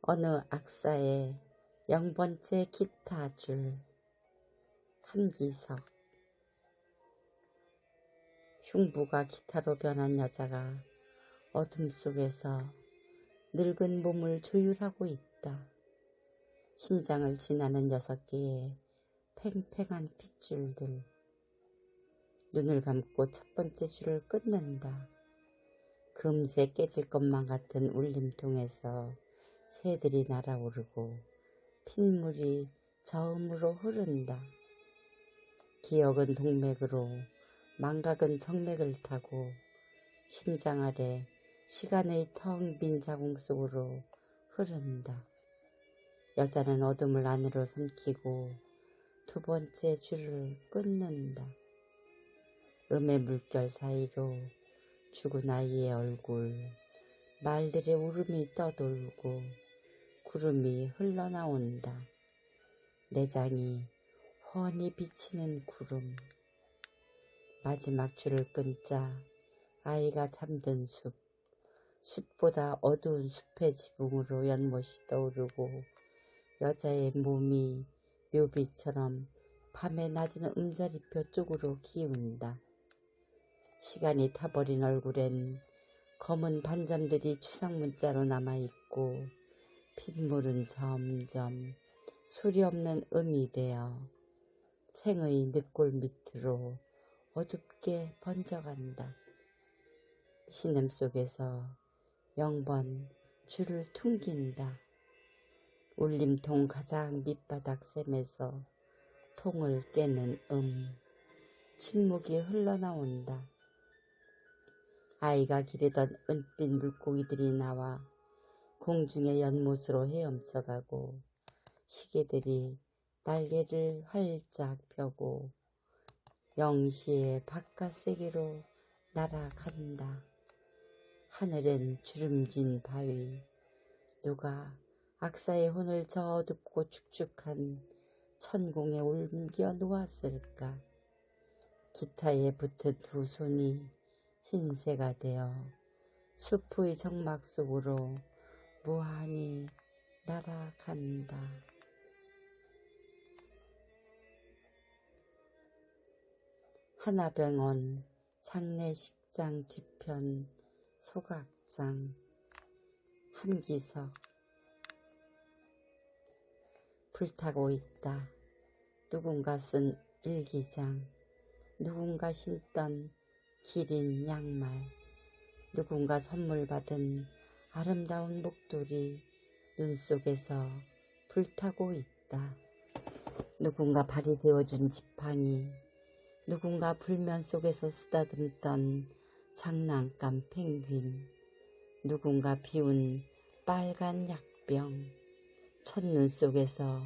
어느 악사의 0번째 기타 줄. 함기석. 흉부가 기타로 변한 여자가 어둠 속에서 늙은 몸을 조율하고 있다. 심장을 지나는 6개의 팽팽한 핏줄들. 눈을 감고 첫 번째 줄을 끊는다. 금세 깨질 것만 같은 울림통에서 새들이 날아오르고 핏물이 저음으로 흐른다. 기억은 동맥으로, 망각은 정맥을 타고 심장 아래 시간의 텅 빈 자궁 속으로 흐른다. 여자는 어둠을 안으로 삼키고 두 번째 줄을 끊는다. 음의 물결 사이로 죽은 아이의 얼굴, 말들의 울음이 떠돌고 구름이 흘러나온다. 내장이 훤히 비치는 구름. 마지막 줄을 끊자 아이가 잠든 숲, 숲보다 어두운 숲의 지붕으로 연못이 떠오르고 여자의 몸이 묘비처럼 밤의 낮은 음자리표 쪽으로 기운다. 시간이 타버린 얼굴엔 검은 반점들이 추상문자로 남아있고 핏물은 점점 소리 없는 음이 되어 생의 늑골 밑으로 어둡게 번져간다. 신음 속에서 0번 줄을 퉁긴다. 울림통 가장 밑바닥 샘에서 통을 깨는 침묵이 흘러나온다. 아이가 기르던 은빛 물고기들이 나와 공중의 연못으로 헤엄쳐가고 시계들이 날개를 활짝 펴고 영시의 바깥 세계로 날아간다. 하늘엔 주름진 바위. 누가 악사의 혼을 저 어둡고 축축한 천공에 옮겨 놓았을까. 기타에 붙은 두 손이 흰새가 되어 숲의 정막 속으로 무한히 날아간다. 하나병원 장례식장 뒤편 소각장. 함기석. 불타고 있다. 누군가 쓴 일기장. 누군가 신던 기린 양말. 누군가 선물 받은 아름다운 목도리 눈 속에서 불타고 있다. 누군가 발이 되어준 지팡이. 누군가 불면 속에서 쓰다듬던 장난감 펭귄. 누군가 비운 빨간 약병. 첫눈 속에서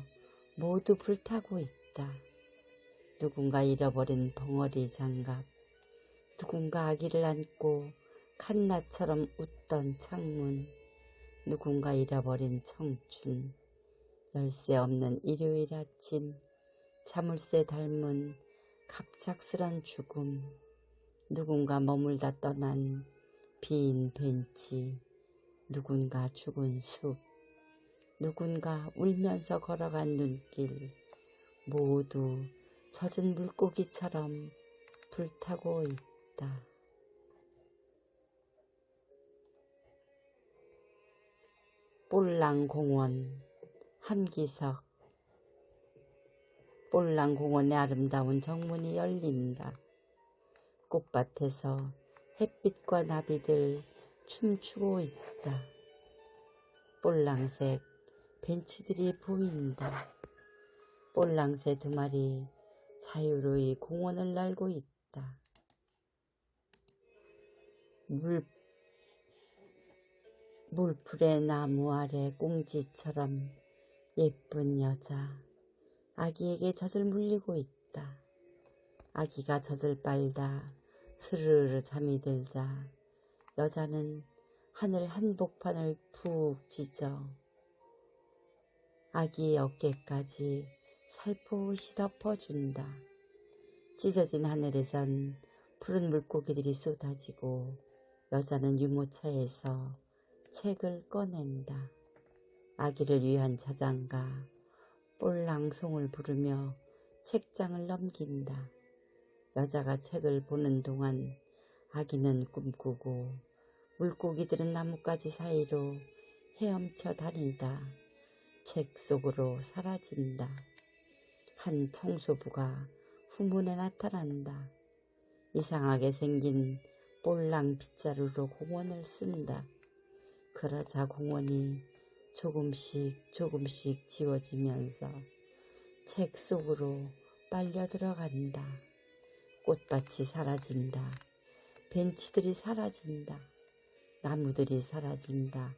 모두 불타고 있다. 누군가 잃어버린 벙어리 장갑. 누군가 아기를 안고 칸나처럼 웃던 창문. 누군가 잃어버린 청춘. 열쇠 없는 일요일 아침. 자물쇠 닮은 갑작스런 죽음. 누군가 머물다 떠난 빈 벤치. 누군가 죽은 숲. 누군가 울면서 걸어간 눈길. 모두 젖은 물고기처럼 불타고 있다. 볼랑공원. 함기석. 볼랑공원의 아름다운 정문이 열린다. 꽃밭에서 햇빛과 나비들 춤추고 있다. 볼랑색 벤치들이 보인다. 볼랑새 2마리 자유로이 공원을 날고 있다. 물풀의 나무 아래 꽁지처럼 예쁜 여자. 아기에게 젖을 물리고 있다. 아기가 젖을 빨다 스르르 잠이 들자 여자는 하늘 한복판을 푹 찢어 아기의 어깨까지 살포시 덮어준다. 찢어진 하늘에선 푸른 물고기들이 쏟아지고 여자는 유모차에서 책을 꺼낸다. 아기를 위한 자장가 볼랑송을 부르며 책장을 넘긴다. 여자가 책을 보는 동안 아기는 꿈꾸고 물고기들은 나뭇가지 사이로 헤엄쳐 다닌다. 책 속으로 사라진다. 한 청소부가 후문에 나타난다. 이상하게 생긴 볼랑 빗자루로 공원을 쓴다. 그러자 공원이 조금씩 조금씩 지워지면서 책 속으로 빨려 들어간다. 꽃밭이 사라진다. 벤치들이 사라진다. 나무들이 사라진다.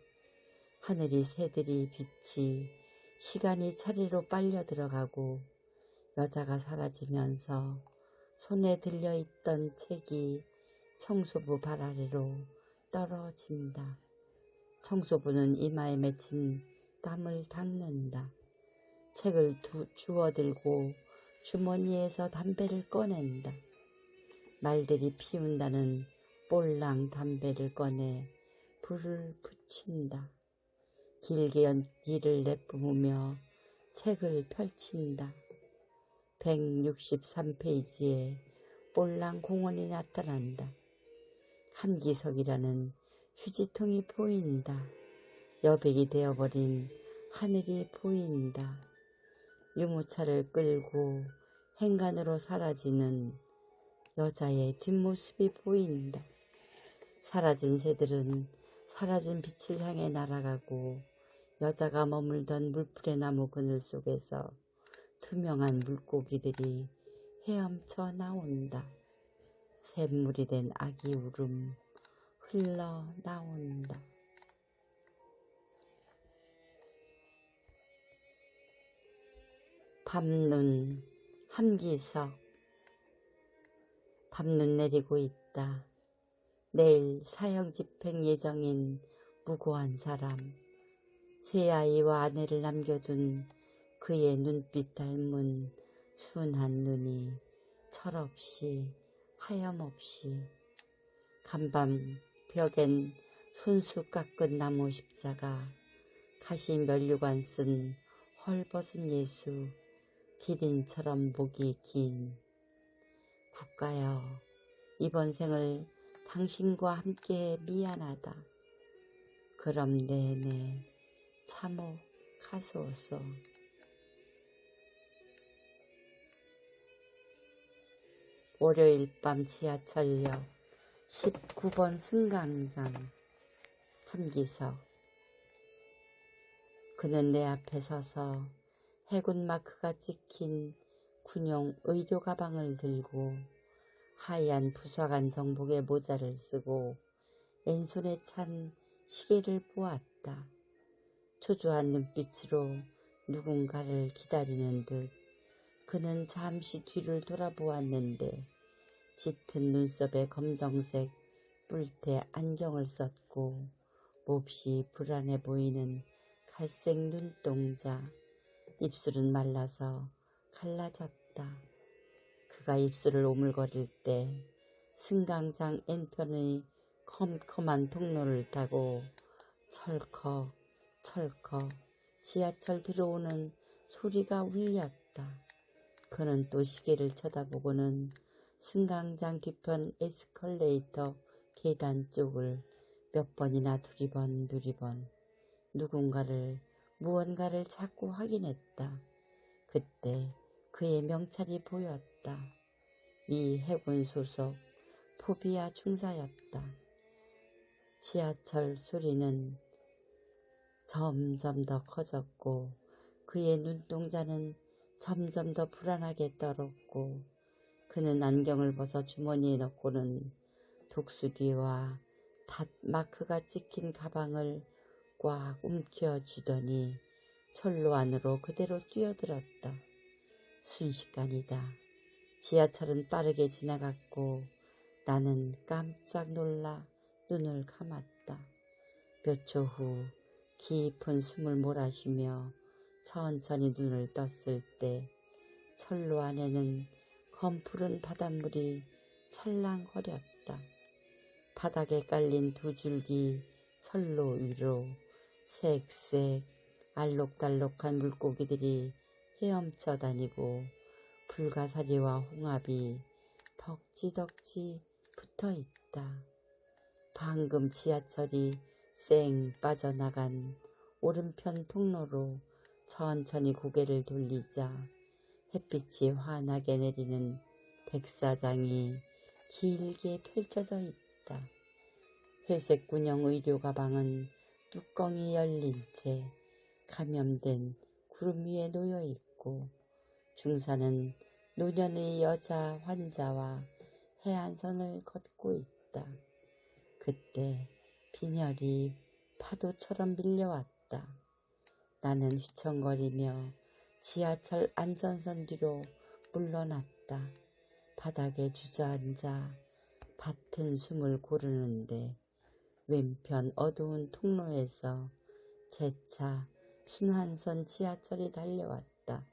하늘이 새들이 빛이 시간이 차례로 빨려 들어가고 여자가 사라지면서 손에 들려있던 책이 청소부 발 아래로 떨어진다. 청소부는 이마에 맺힌 땀을 닦는다. 책을 주워들고 주머니에서 담배를 꺼낸다. 말들이 피운다는 볼랑 담배를 꺼내 불을 붙인다. 길게 연기를 내뿜으며 책을 펼친다. 163페이지에 볼랑 공원이 나타난다. 함기석이라는 휴지통이 보인다. 여백이 되어버린 하늘이 보인다. 유모차를 끌고 행간으로 사라지는 여자의 뒷모습이 보인다. 사라진 새들은 사라진 빛을 향해 날아가고 여자가 머물던 물풀의 나무 그늘 속에서 투명한 물고기들이 헤엄쳐 나온다. 샘물이 된 아기 울음 흘러나온다. 밤눈 함기석. 밤눈 내리고 있다. 내일 사형집행 예정인 무고한 사람. 세 아이와 아내를 남겨둔 그의 눈빛 닮은 순한 눈이 철없이 하염없이 간밤 벽엔 손수 깎은 나무 십자가, 가시 면류관 쓴 헐벗은 예수, 기린처럼 목이 긴 국가여, 이번 생을 당신과 함께 미안하다. 그럼 내내 참혹하소서. 월요일 밤 지하철역 19번 승강장. 함기석. 그는 내 앞에 서서 해군 마크가 찍힌 군용 의료 가방을 들고 하얀 부사관 정복의 모자를 쓰고 왼손에 찬 시계를 보았다. 초조한 눈빛으로 누군가를 기다리는 듯 그는 잠시 뒤를 돌아보았는데 짙은 눈썹에 검정색 뿔테 안경을 썼고 몹시 불안해 보이는 갈색 눈동자, 입술은 말라서 갈라졌다. 그가 입술을 오물거릴 때 승강장 N편의 컴컴한 통로를 타고 철컥 철컥 지하철 들어오는 소리가 울렸다. 그는 또 시계를 쳐다보고는 승강장 뒤편 에스컬레이터 계단 쪽을 몇 번이나 두리번 무언가를 자꾸 확인했다. 그때 그의 명찰이 보였다. 미 해군 소속 포비아 중사였다. 지하철 소리는 점점 더 커졌고 그의 눈동자는 점점 더 불안하게 떨었고 그는 안경을 벗어 주머니에 넣고는 독수리와 닷 마크가 찍힌 가방을 꽉 움켜쥐더니 철로 안으로 그대로 뛰어들었다. 순식간이다. 지하철은 빠르게 지나갔고 나는 깜짝 놀라 눈을 감았다. 몇 초 후 깊은 숨을 몰아쉬며 천천히 눈을 떴을 때 철로 안에는 검푸른 바닷물이 찰랑거렸다. 바닥에 깔린 두 줄기 철로 위로 색색 알록달록한 물고기들이 헤엄쳐 다니고 불가사리와 홍합이 덕지덕지 붙어있다. 방금 지하철이 쌩 빠져나간 오른편 통로로 천천히 고개를 돌리자 햇빛이 환하게 내리는 백사장이 길게 펼쳐져 있다. 회색 군용 의료 가방은 뚜껑이 열린 채 감염된 구름 위에 놓여 있고 중사는 노년의 여자 환자와 해안선을 걷고 있다. 그때 빈혈이 파도처럼 밀려왔다. 나는 휘청거리며 지하철 안전선 뒤로 물러났다. 바닥에 주저앉아 밭은 숨을 고르는데 왼편 어두운 통로에서 재차 순환선 지하철이 달려왔다.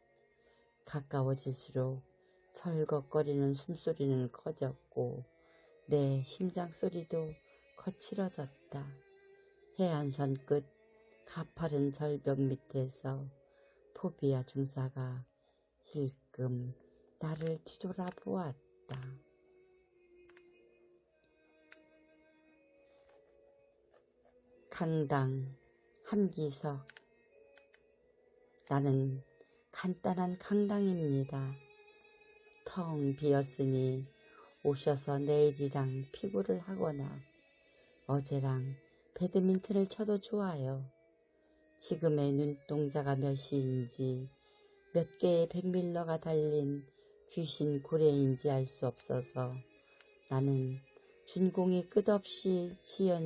가까워질수록 철걱거리는 숨소리는 커졌고 내 심장소리도 거칠어졌다. 해안선 끝 가파른 절벽 밑에서 포비아 중사가 힐끔 나를 뒤돌아보았다. 강당 함기석. 나는 간단한 강당입니다. 텅 비었으니 오셔서 내일이랑 피구를 하거나 어제랑 배드민턴을 쳐도 좋아요. 지금의 눈동자가 몇 시인지 몇 개의 백밀러가 달린 귀신 고래인지 알 수 없어서 나는 준공이 끝없이 지연